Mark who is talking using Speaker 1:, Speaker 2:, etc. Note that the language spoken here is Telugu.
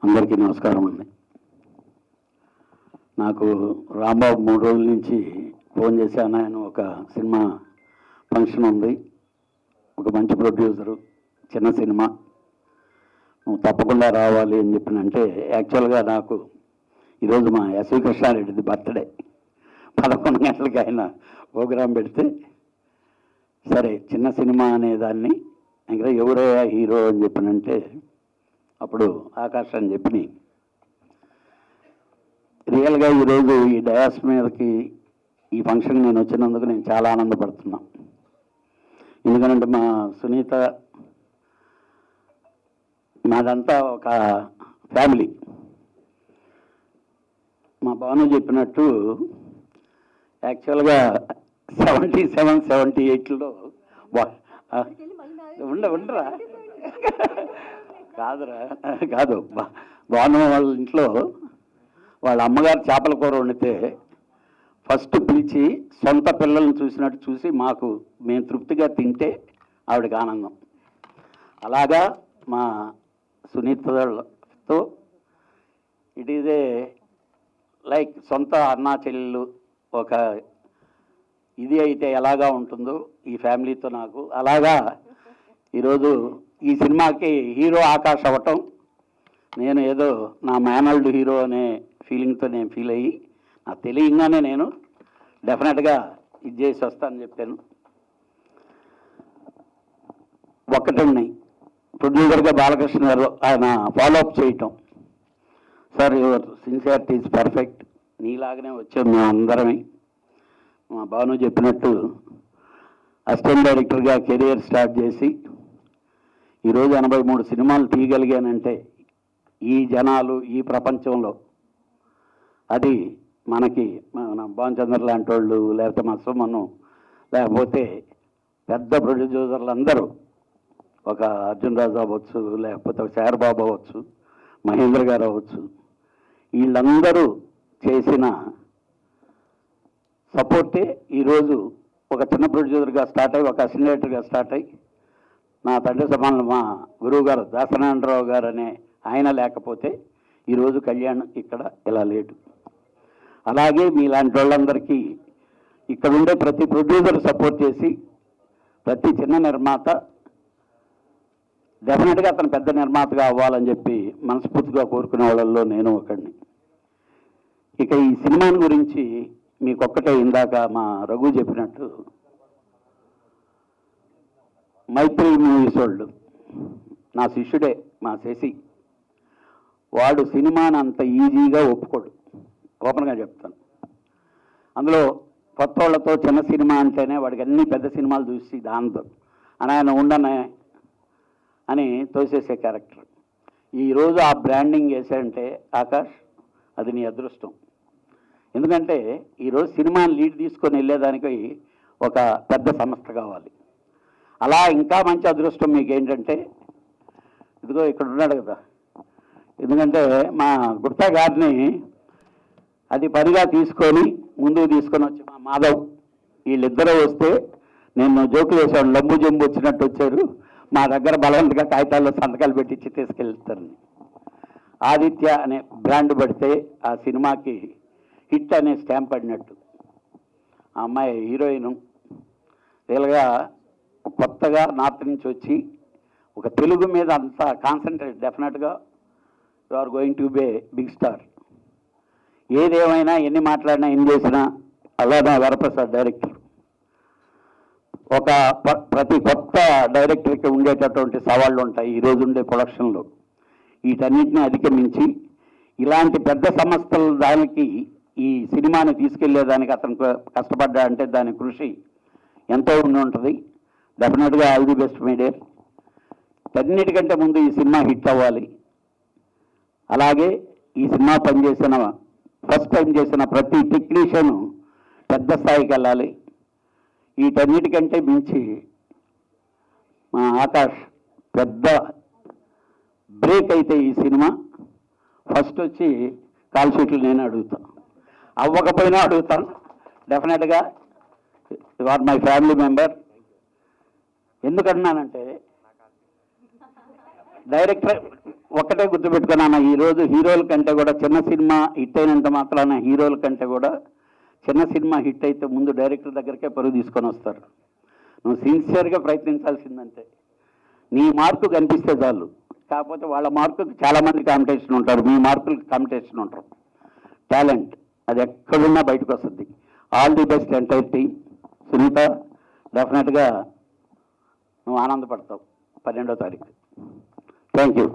Speaker 1: అందరికీ నమస్కారం అండి. నాకు రాంబాబు 3 రోజుల నుంచి ఫోన్ చేశాను. ఆయన ఒక సినిమా ఫంక్షన్ ఉంది, ఒక మంచి ప్రొడ్యూసరు, చిన్న సినిమా, నువ్వు తప్పకుండా రావాలి అని చెప్పినంటే, యాక్చువల్గా నాకు ఈరోజు మా ఎస్వి కృష్ణారెడ్డిది బర్త్డే, 11 గంటలకి ఆయన ప్రోగ్రాం పెడితే, సరే చిన్న సినిమా అనేదాన్ని ఇంకా ఎవరయ్యా హీరో అని చెప్పినంటే అప్పుడు ఆకాష్ అని చెప్పి, రియల్గా ఈరోజు ఈ డయాస్ మీదకి ఈ ఫంక్షన్ నేను వచ్చినందుకు నేను చాలా ఆనందపడుతున్నా. ఎందుకంటే మా సునీత, మాదంతా ఒక ఫ్యామిలీ. మా భాను చెప్పినట్టు యాక్చువల్గా 77, 78లో ఉండరా కాదు భాను వాళ్ళ ఇంట్లో వాళ్ళ అమ్మగారు చేపల కూర వండితే ఫస్ట్ పిలిచి సొంత పిల్లల్ని చూసినట్టు చూసి మేము తృప్తిగా తింటే ఆవిడకి ఆనందం. అలాగా మా సునీతతో ఇట్ ఈజ్ ఏ లైక్ సొంత అన్నా చెల్లెళ్ళు ఒక ఇది అయితే ఎలాగా ఉంటుందో ఈ ఫ్యామిలీతో నాకు అలాగా ఈరోజు ఈ సినిమాకి హీరో ఆకాష్ అవ్వటం, నేను ఏదో నా మేనల్డ్ హీరో అనే ఫీలింగ్తో నేను ఫీల్ అయ్యి నాకు తెలియంగానే నేను డెఫినెట్గా ఇది చేసి వస్తానని చెప్పాను. ఒక్కటండి, ప్రొడ్యూసర్గా బాలకృష్ణ గారు ఆయన ఫాలోఅప్ చేయటం, sir your sincerity is perfect, నీలాగనే వచ్చాం మేము అందరమే. మా భాను చెప్పినట్టు అసిస్టెంట్ డైరెక్టర్గా కెరియర్ స్టార్ట్ చేసి ఈరోజు 83 సినిమాలు తీయగలిగానంటే ఈ జనాలు ఈ ప్రపంచంలో, అది మనకి మన భానుచంద్ర లాంటి వాళ్ళు, లేకపోతే మా సుమను, లేకపోతే పెద్ద ప్రొడ్యూసర్లు అందరూ, ఒక అర్జున్ రాజు అవ్వచ్చు, లేకపోతే ఒక శారబాబు అవ్వచ్చు, మహేంద్ర గారు అవ్వచ్చు, వీళ్ళందరూ చేసిన సపోర్టే ఈరోజు ఒక చిన్న ప్రొడ్యూసర్గా స్టార్ట్ అయ్యి, ఒక అసిస్టెంట్ డైరెక్టర్గా స్టార్ట్ అయ్యి, నా తండ్రి సమానం మా గురువు గారు దాసనారాయణరావు గారు అనే ఆయన లేకపోతే ఈరోజు కళ్యాణ్ ఇక్కడ ఇలా లేడు. అలాగే మీలాంటి వాళ్ళందరికీ ఇక్కడ ఉండే ప్రతి ప్రొడ్యూసర్ సపోర్ట్ చేసి, ప్రతి చిన్న నిర్మాత డెఫినెట్గా అతను పెద్ద నిర్మాతగా అవ్వాలని చెప్పి మనస్ఫూర్తిగా కోరుకునే వాళ్ళల్లో నేను ఒకడిని. ఇక ఈ సినిమాని గురించి మీకొక్కటే, ఇందాక మా రఘు చెప్పినట్టు, మైత్రి మూవీస్ వాళ్ళు నా శిష్యుడే, మా శశి, వాడు సినిమాని అంత ఈజీగా ఒప్పుకోడు, ఓపెన్గా చెప్తాను. అందులో కొత్త వాళ్ళతో చిన్న సినిమా అంటేనే వాడికి అన్ని పెద్ద సినిమాలు చూసి దాంతో ఆయన ఉండనే అని తోసేసే క్యారెక్టర్. ఈరోజు ఆ బ్రాండింగ్ వేసాడంటే ఆకాష్, అది నీ అదృష్టం. ఎందుకంటే ఈరోజు సినిమాని లీడ్ తీసుకొని వెళ్ళేదానికి ఒక పెద్ద సంస్థ కావాలి. అలా ఇంకా మంచి అదృష్టం మీకు ఏంటంటే, ఇదిగో ఇక్కడ ఉన్నాడు కదా, ఎందుకంటే మా గుప్తా గారిని అది పనిగా తీసుకొని ముందుకు తీసుకొని వచ్చి మా మాధవ్, వీళ్ళిద్దరూ వస్తే నేను జోకులు వేసాను, లంబు జంబు వచ్చినట్టు వచ్చారు, మా దగ్గర బలవంతంగా కాగితాల్లో సంతకాలు పెట్టించి తీసుకెళ్తారని. ఆదిత్య అనే బ్రాండ్ పడితే ఆ సినిమాకి హిట్ అనే స్టాంప్ పడినట్టు. ఆ అమ్మాయి హీరోయిన్ రియల్గా కొత్తగా నార్త్ నుంచి వచ్చి ఒక తెలుగు మీద అంత కాన్సన్ట్రేట్, డెఫినెట్గా you are going to be a big star. ఏదేమైనా ఎన్ని మాట్లాడినా ఏం చేసినా అలానే వరప్రసాద్ డైరెక్టర్. ఒక ప్రతి కొత్త డైరెక్టర్కి ఉండేటటువంటి సవాళ్ళు ఉంటాయి ఈరోజు ఉండే ప్రొడక్షన్లో. వీటన్నిటిని అధిగమించి ఇలాంటి పెద్ద సంస్థల దానికి ఈ సినిమాని తీసుకెళ్లేదానికి అతను కష్టపడ్డా అంటే దాని కృషి ఎంతో ఉండి ఉంటుంది. డెఫినెట్గా all the best my dear. అన్నిటికంటే ముందు ఈ సినిమా హిట్ అవ్వాలి. అలాగే ఈ సినిమా పనిచేసిన ఫస్ట్ టైం చేసిన ప్రతి టెక్నీషియన్ పెద్ద స్థాయికి వెళ్ళాలి. వీటన్నిటికంటే మించి మా ఆకాష్ పెద్ద బ్రేక్ అయితే ఈ సినిమా ఫస్ట్ వచ్చి కాల్ షీట్లు నేను అడుగుతాను, అవ్వకపోయినా అడుగుతాను. డెఫినెట్గా you are my family member. ఎందుకన్నానంటే డైరెక్టర్ ఒక్కటే గుర్తుపెట్టుకున్నాను, ఈరోజు హీరోల కంటే కూడా చిన్న సినిమా హిట్ అయినంత మాత్రాన హీరోల కంటే కూడా చిన్న సినిమా హిట్ అయితే ముందు డైరెక్టర్ దగ్గరికే పరుగు తీసుకొని వస్తారు. నువ్వు సిన్సియర్గా ప్రయత్నించాల్సిందంటే నీ మార్కు కనిపిస్తే చాలు. కాకపోతే వాళ్ళ మార్కుకి చాలామంది కాంపిటీషన్ ఉంటారు, మీ మార్కులకి కాంపిటీషన్ ఉంటారు. టాలెంట్ అది ఎక్కడున్నా బయటకు వస్తుంది. All the best entire team. Sunitha, డెఫినెట్గా నువ్వు ఆనందపడతావు 12వ తారీఖు. Thank you.